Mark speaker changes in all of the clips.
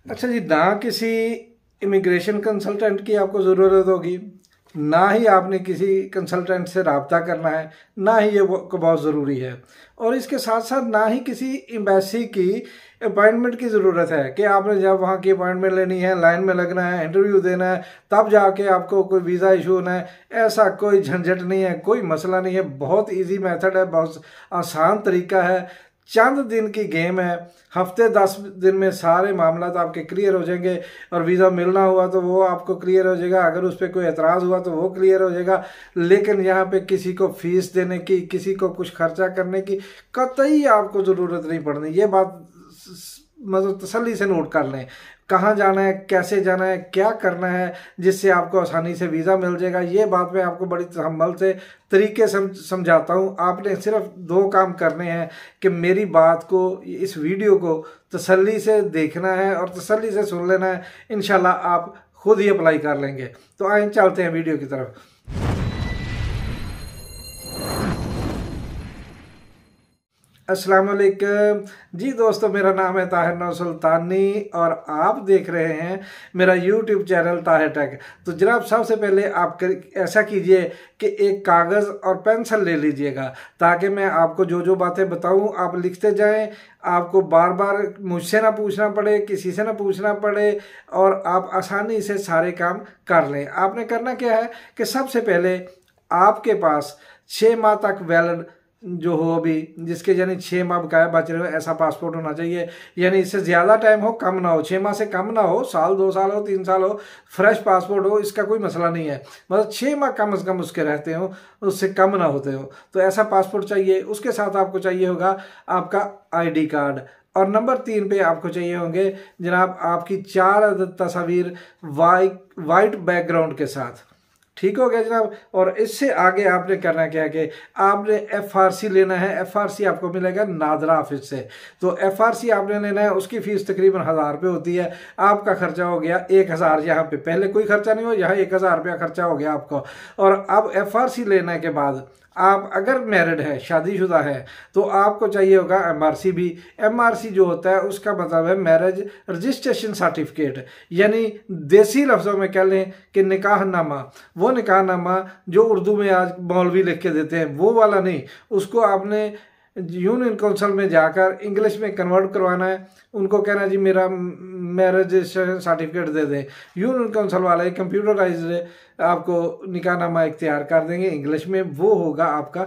Speaker 1: अच्छा जी, ना किसी इमिग्रेशन कंसल्टेंट की आपको ज़रूरत होगी, ना ही आपने किसी कंसल्टेंट से रब्ता करना है, ना ही ये को बहुत ज़रूरी है। और इसके साथ साथ ना ही किसी एम्बेसी की अपॉइंटमेंट की ज़रूरत है कि आपने जब वहाँ की अपॉइंटमेंट लेनी है, लाइन में लगना है, इंटरव्यू देना है, तब जाके आपको कोई वीज़ा इशू होना है। ऐसा कोई झंझट नहीं है, कोई मसला नहीं है। बहुत इजी मेथड है, बहुत आसान तरीका है, चंद दिन की गेम है। हफ्ते 10 दिन में सारे मामला तो आपके क्लियर हो जाएंगे। और वीज़ा मिलना हुआ तो वो आपको क्लियर हो जाएगा, अगर उस पर कोई एतराज़ हुआ तो वो क्लियर हो जाएगा। लेकिन यहाँ पे किसी को फीस देने की, किसी को कुछ खर्चा करने की कतई आपको ज़रूरत नहीं पड़नी। ये बात मतलब तसल्ली से नोट कर लें। कहाँ जाना है, कैसे जाना है, क्या करना है, जिससे आपको आसानी से वीज़ा मिल जाएगा, ये बात मैं आपको बड़ी तहम्मुल से तरीके से समझाता हूँ। आपने सिर्फ 2 काम करने हैं कि मेरी बात को, इस वीडियो को तसल्ली से देखना है और तसल्ली से सुन लेना है। इंशाल्लाह आप खुद ही अप्लाई कर लेंगे। तो आइए चलते हैं वीडियो की तरफ। अस्सलाम वालेकुम जी दोस्तों, मेरा नाम है ताहिर नौ सुल्तानी और आप देख रहे हैं मेरा यूट्यूब चैनल ताहिर टेक। तो जनाब, सबसे पहले आप ऐसा कीजिए कि एक कागज़ और पेंसिल ले लीजिएगा, ताकि मैं आपको जो जो बातें बताऊं आप लिखते जाएं। आपको बार बार मुझसे ना पूछना पड़े, किसी से ना पूछना पड़े, और आप आसानी से सारे काम कर लें। आपने करना क्या है कि सबसे पहले आपके पास 6 माह तक वैलिड जो हो, अभी जिसके यानी 6 माह बकाया बच रहे हो, ऐसा पासपोर्ट होना चाहिए। यानी इससे ज़्यादा टाइम हो, कम ना हो, 6 माह से कम ना हो, साल 2 साल हो, 3 साल हो, फ्रेश पासपोर्ट हो, इसका कोई मसला नहीं है। मतलब 6 माह कम से कम उसके रहते हो, उससे कम ना होते हो, तो ऐसा पासपोर्ट चाहिए। उसके साथ आपको चाहिए होगा आपका ID कार्ड। और नंबर 3 पे आपको चाहिए होंगे जनाब आपकी 4 अदद तस्वीर वाइट बैकग्राउंड के साथ। ठीक हो गया जनाब। और इससे आगे आपने करना क्या है कि आपने FRC लेना है। FRC आपको मिलेगा नादरा ऑफिस से। तो FRC आपने लेना है, उसकी फ़ीस तकरीबन 1000 रुपये होती है। आपका खर्चा हो गया 1000। यहाँ पे पहले कोई खर्चा नहीं हो, यहाँ 1000 रुपया खर्चा हो गया आपको। और अब FRC लेने के बाद आप अगर मैरिड है, शादीशुदा है, तो आपको चाहिए होगा MRC भी। MRC जो होता है उसका मतलब है मैरिज रजिस्ट्रेशन सर्टिफिकेट, यानी देसी लफ्ज़ों में कह लें कि निकाहनामा। वो निकाहनामा जो उर्दू में आज मौलवी लिख के देते हैं, वो वाला नहीं। उसको आपने यूनियन काउंसिल में जाकर इंग्लिश में कन्वर्ट करवाना है। उनको कहना जी मेरा मैरिज सर्टिफिकेट दे दें। यूनियन काउंसिल वाले कंप्यूटराइज्ड आपको निकाहनामा इख्तियार कर देंगे इंग्लिश में, वो होगा आपका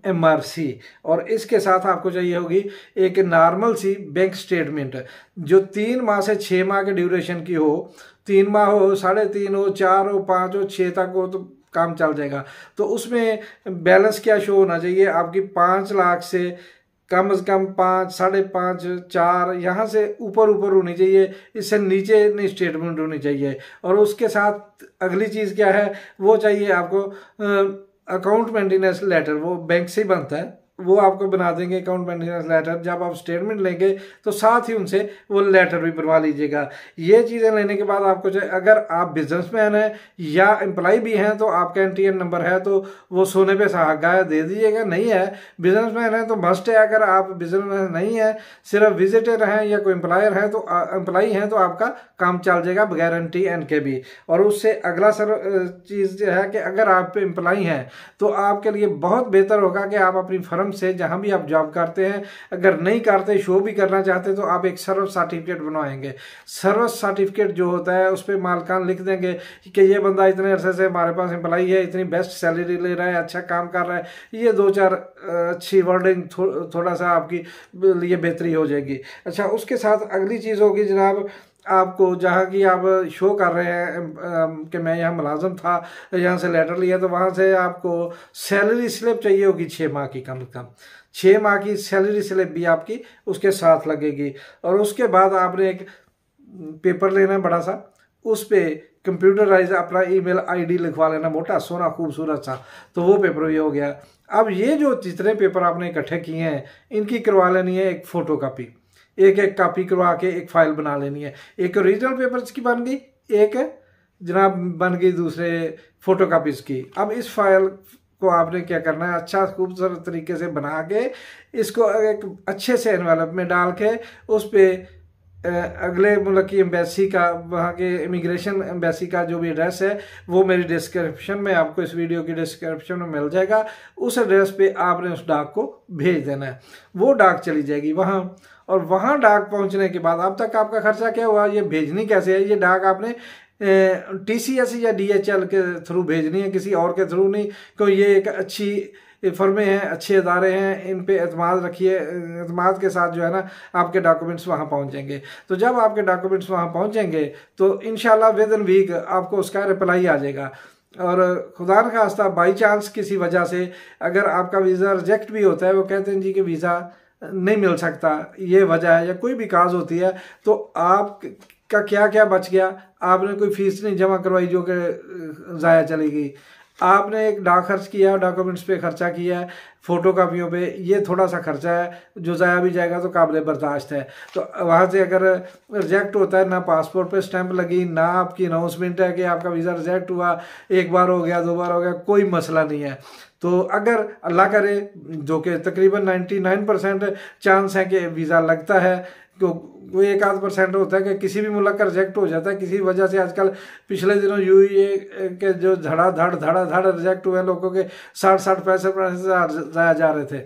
Speaker 1: MRC। और इसके साथ आपको चाहिए होगी एक नॉर्मल सी बैंक स्टेटमेंट, जो 3 माह से 6 माह के ड्यूरेशन की हो। 3 माह हो, 3.5 हो, 4 हो, 5 हो, 6 तक हो तो काम चल जाएगा। तो उसमें बैलेंस क्या शो होना चाहिए आपकी 5 लाख से कम 5, 5.5, 4 यहाँ से ऊपर होनी चाहिए, इससे नीचे नहीं स्टेटमेंट होनी चाहिए। और उसके साथ अगली चीज़ क्या है, वो चाहिए आपको अकाउंट मेंटेनेंस लेटर। वो बैंक से ही बनता है, वो आपको बना देंगे अकाउंट मेंटेनेंस लेटर। जब आप स्टेटमेंट लेंगे तो साथ ही उनसे वो लेटर भी बनवा लीजिएगा। ये चीज़ें लेने के बाद आपको अगर आप बिजनेसमैन हैं या एम्प्लॉय भी हैं तो आपका NTN नंबर है तो वो सोने पे सुहागा दे दीजिएगा। नहीं है, बिजनेसमैन है तो मस्ट है। अगर आप बिजनेसमैन नहीं है, सिर्फ विजिटर हैं या कोई एम्प्लॉयर है तो एम्प्लॉय हैं, तो आपका काम चल जाएगा बगैर NTN के भी। और उससे अगला चीज़ जो है कि अगर आप एम्प्लॉय हैं तो आपके लिए बहुत बेहतर होगा कि आप अपनी फर्म से, जहां भी आप जॉब करते हैं, अगर नहीं करते, शो भी करना चाहते, तो आप एक सर्विस सर्टिफिकेट बनवाएंगे। सर्विस सर्टिफिकेट जो होता है उस पर मालकान लिख देंगे कि ये बंदा इतने अरसे से हमारे पास एम्प्लॉय है, इतनी बेस्ट सैलरी ले रहा है, अच्छा काम कर रहा है। ये 2-4 अच्छी वर्डिंग थोड़ा सा आपकी लिए बेहतरी हो जाएगी। अच्छा, उसके साथ अगली चीज़ होगी जनाब, आपको जहाँ की आप शो कर रहे हैं कि मैं यहाँ मुलाजम था, यहाँ से लेटर लिया, तो वहाँ से आपको सैलरी स्लिप चाहिए होगी 6 माह की, कम से कम 6 माह की सैलरी स्लिप भी आपकी उसके साथ लगेगी। और उसके बाद आपने एक पेपर लेना है बड़ा सा, उस पर कंप्यूटराइज अपना ईमेल ID लिखवा लेना, मोटा सोना खूबसूरत सा। तो वो पेपर भी हो गया। अब ये जो जितने पेपर आपने इकट्ठे किए हैं, इनकी करवा लेनी है एक फ़ोटो कापी। एक कापी करवा के एक फाइल बना लेनी है। एक ओरिजिनल पेपर्स की बन गई, एक जनाब बन गई दूसरे फोटो कापीज़ की। अब इस फाइल को आपने क्या करना है, अच्छा खूबसूरत तरीके से बना के इसको एक अच्छे से एनवेलप में डाल के उस पर अगले मुल्क की एम्बेसी का, वहाँ के इमिग्रेशन एम्बेसी का जो भी एड्रेस है वो मेरी डिस्क्रिप्शन में, आपको इस वीडियो की डिस्क्रिप्शन में मिल जाएगा। उस एड्रेस पे आपने उस डाक को भेज देना है, वो डाक चली जाएगी वहाँ। और वहाँ डाक पहुँचने के बाद अब तक आपका खर्चा क्या हुआ, ये भेजनी कैसे है, ये डाक आपने TCS या DHL के थ्रू भेजनी है, किसी और के थ्रू नहीं। क्योंकि ये एक अच्छी फर्में हैं, अच्छे इदारे हैं, इन पे एतमाद रखिए। एतमाद के साथ जो है ना आपके डॉक्यूमेंट्स वहाँ पहुँचेंगे। तो जब आपके डॉक्यूमेंट्स वहाँ पहुँचेंगे तो इंशाल्लाह विद इन वीक आपको उसका रिप्लाई आ जाएगा। और खुदा न खास्ता बाई चांस किसी वजह से अगर आपका वीज़ा रिजेक्ट भी होता है, वो कहते हैं जी कि वीज़ा नहीं मिल सकता, ये वजह है, या कोई भी काज होती है, तो आप का क्या क्या बच गया। आपने कोई फीस नहीं जमा करवाई जो कि ज़ाया चली गई, आपने एक डाक खर्च किया, डॉक्यूमेंट्स पे खर्चा किया है, फ़ोटो कापियों पे, ये थोड़ा सा खर्चा है जो ज़ाया भी जाएगा तो काबिल बर्दाश्त है। तो वहाँ से अगर रिजेक्ट होता है, ना पासपोर्ट पे स्टैंप लगी, ना आपकी अनाउंसमेंट है कि आपका वीज़ा रिजेक्ट हुआ, एक बार हो गया, 2 बार हो गया, कोई मसला नहीं है। तो अगर अल्लाह करे, जो कि तकरीबन 99% चांस है कि वीज़ा लगता है, कोई 1-8% होता है कि किसी भी मुल्क का रिजेक्ट हो जाता है किसी वजह से। आजकल पिछले दिनों UAE के जो धड़ा रिजेक्ट हुए लोगों के 60-65 पैसे जाया जा रहे थे।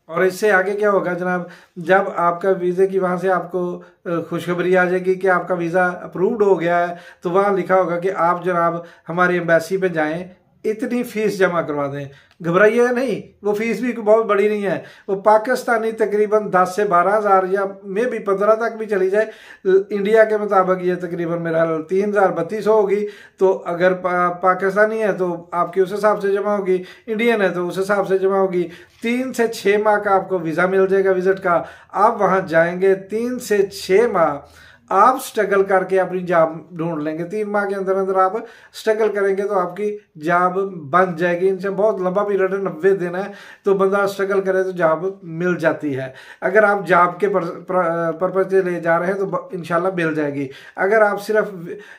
Speaker 1: और इससे आगे क्या होगा जनाब, जब आपका वीज़े की वहाँ से आपको खुशखबरी आ जाएगी कि आपका वीज़ा अप्रूव्ड हो गया है, तो वहाँ लिखा होगा कि आप जनाब हमारी एम्बेसी पे जाएं, इतनी फ़ीस जमा करवा दें। घबराइएगा नहीं, वो फीस भी बहुत बड़ी नहीं है, वो पाकिस्तानी तकरीबन 10 से 12 हज़ार या मे भी 15 तक भी चली जाए। इंडिया के मुताबिक ये तकरीबन मेरा 3,3200 होगी। तो अगर पाकिस्तानी है तो आपकी उस हिसाब से जमा होगी, इंडियन है तो उस हिसाब से जमा होगी। 3 से 6 माह का आपको वीज़ा मिल जाएगा विजिट का। आप वहाँ जाएंगे, 3 से 6 माह आप स्ट्रगल करके अपनी जॉब ढूंढ लेंगे। 3 माह के अंदर अंदर आप स्ट्रगल करेंगे तो आपकी जॉब बन जाएगी। इनसे बहुत लंबा पीरियड है, 90 दिन है, तो बंदा स्ट्रगल करे तो जॉब मिल जाती है। अगर आप जॉब के पर्पज से ले जा रहे हैं तो इंशाल्लाह मिल जाएगी। अगर आप सिर्फ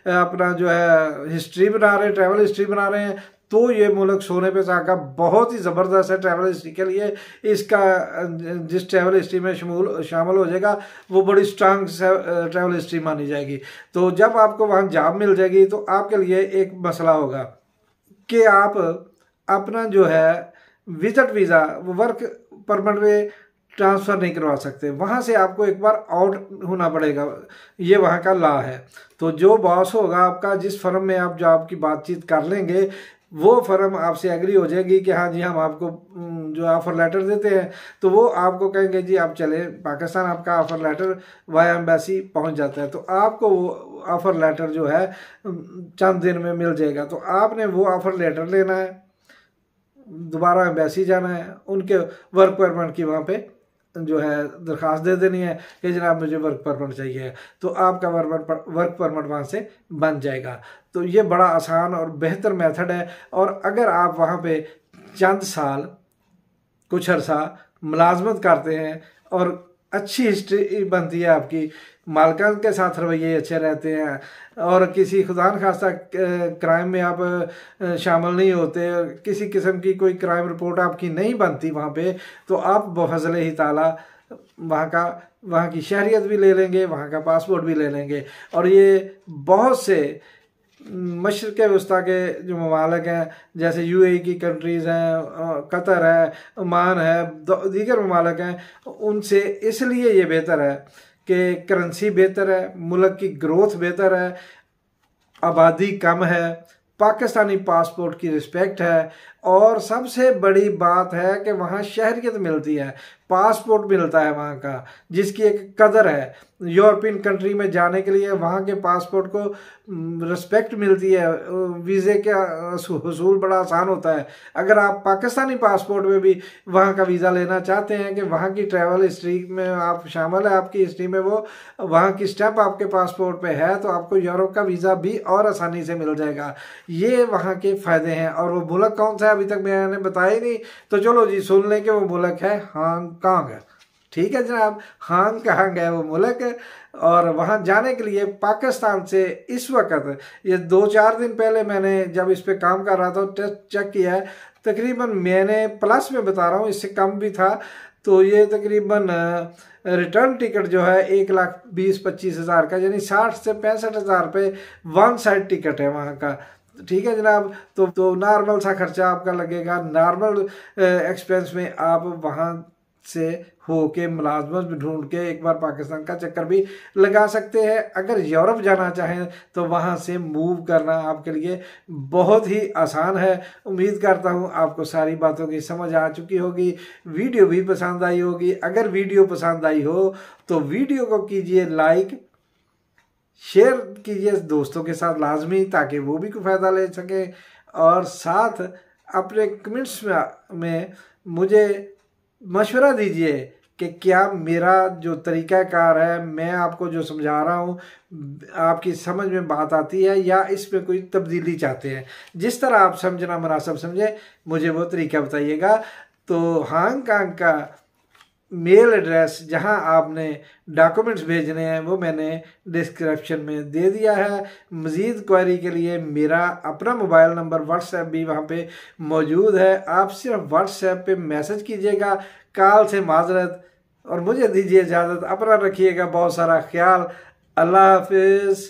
Speaker 1: अपना जो है हिस्ट्री बना रहे हैं, ट्रैवल हिस्ट्री बना रहे हैं, तो ये मुल्क सोने पे सुहागा बहुत ही ज़बरदस्त है ट्रैवल हिस्ट्री के लिए। इसका जिस ट्रैवल हिस्ट्री में शामिल हो जाएगा वो बड़ी स्ट्रांग ट्रैवल हिस्ट्री मानी जाएगी। तो जब आपको वहाँ जॉब मिल जाएगी तो आपके लिए एक मसला होगा कि आप अपना जो है विजिट वीज़ा, वो वर्क परमिट में ट्रांसफ़र नहीं करवा सकते। वहाँ से आपको एक बार आउट होना पड़ेगा, ये वहाँ का लॉ है। तो जो बॉस होगा आपका, जिस फर्म में आप जॉब की बातचीत कर लेंगे, वो फर्म आपसे एग्री हो जाएगी कि हाँ जी हम आपको जो ऑफ़र लेटर देते हैं, तो वो आपको कहेंगे जी आप चले पाकिस्तान, आपका ऑफ़र लेटर वाया एम्बेसी पहुंच जाता है। तो आपको वो ऑफ़र लेटर जो है चंद दिन में मिल जाएगा। तो आपने वो ऑफ़र लेटर लेना है, दोबारा एम्बेसी जाना है, उनके वर्क परमिट की वहाँ पे जो है दरख्वास्त दे देनी है कि जनाब मुझे वर्क परमिट चाहिए, तो आपका वर्क परमिट वहाँ से बन जाएगा। तो ये बड़ा आसान और बेहतर मेथड है। और अगर आप वहाँ पे चंद साल कुछ अर्सा मुलाजमत करते हैं और अच्छी हिस्ट्री बनती है आपकी, मालकान के साथ रवैये अच्छे रहते हैं, और किसी खुदा न खास्ता क्राइम में आप शामिल नहीं होते, किसी किस्म की कोई क्राइम रिपोर्ट आपकी नहीं बनती वहाँ पे, तो आप बफज़ल ही ताला वहाँ की शहरियत भी ले लेंगे, वहाँ का पासपोर्ट भी ले लेंगे। और ये बहुत से मशरक़ वस्ता के जो ममालिक हैं, जैसे UAE की कंट्रीज़ हैं, कतर है, ओमान है, दीगर ममालिक हैं, उनसे इसलिए ये बेहतर है कि करेंसी बेहतर है, मुल्क की ग्रोथ बेहतर है, आबादी कम है, पाकिस्तानी पासपोर्ट की रिस्पेक्ट है, और सबसे बड़ी बात है कि वहाँ शहरियत मिलती है, पासपोर्ट मिलता है वहाँ का, जिसकी एक कदर है। यूरोपियन कंट्री में जाने के लिए वहाँ के पासपोर्ट को रिस्पेक्ट मिलती है, वीज़े का हुसूल बड़ा आसान होता है। अगर आप पाकिस्तानी पासपोर्ट में भी वहाँ का वीज़ा लेना चाहते हैं कि वहाँ की ट्रैवल हिस्ट्री में आप शामिल है, आपकी हिस्ट्री में वो वहाँ की स्टैंप आपके पासपोर्ट पे है, तो आपको यूरोप का वीज़ा भी और आसानी से मिल जाएगा। ये वहाँ के फ़ायदे हैं। और वो मुल्क कौन सा है अभी तक मैंने बताया ही नहीं, तो चलो जी सुन लें कि वो मुल्क है हांगकांग। ठीक है जनाब, हांगकांग है वो मुल्क। और वहाँ जाने के लिए पाकिस्तान से इस वक्त, ये 2-4 दिन पहले मैंने जब इस पे काम कर रहा था टेस्ट चेक किया है, तकरीबन मैंने प्लस में बता रहा हूँ, इससे कम भी था, तो ये तकरीबन रिटर्न टिकट जो है 1,20,25,000 का, यानी 60 से 65,000 रुपये वन साइड टिकट है वहाँ का। ठीक है जनाब। तो नॉर्मल सा खर्चा आपका लगेगा। नॉर्मल एक्सपेंस में आप वहाँ से होके मुलाजमत भी ढूंढ के एक बार पाकिस्तान का चक्कर भी लगा सकते हैं। अगर यूरोप जाना चाहें तो वहाँ से मूव करना आपके लिए बहुत ही आसान है। उम्मीद करता हूँ आपको सारी बातों की समझ आ चुकी होगी, वीडियो भी पसंद आई होगी। अगर वीडियो पसंद आई हो तो वीडियो को कीजिए लाइक, शेयर कीजिए दोस्तों के साथ लाजमी, ताकि वो भी कोई फ़ायदा ले सकें। और साथ अपने कमेंट्स में मुझे मशवरा दीजिए कि क्या मेरा जो तरीक़ाकार है, मैं आपको जो समझा रहा हूँ, आपकी समझ में बात आती है या इसमें कोई तब्दीली चाहते हैं। जिस तरह आप समझना मुनासिब समझे मुझे वो तरीका बताइएगा। तो हांगकांग का मेल एड्रेस जहां आपने डॉक्यूमेंट्स भेजने हैं वो मैंने डिस्क्रिप्शन में दे दिया है। मज़ीद क्वेरी के लिए मेरा अपना मोबाइल नंबर व्हाट्सएप भी वहां पे मौजूद है। आप सिर्फ व्हाट्सएप पे मैसेज कीजिएगा। कॉल से माजरत, और मुझे दीजिए इजाज़त। अपना रखिएगा बहुत सारा ख्याल। अल्लाह हाफिज़।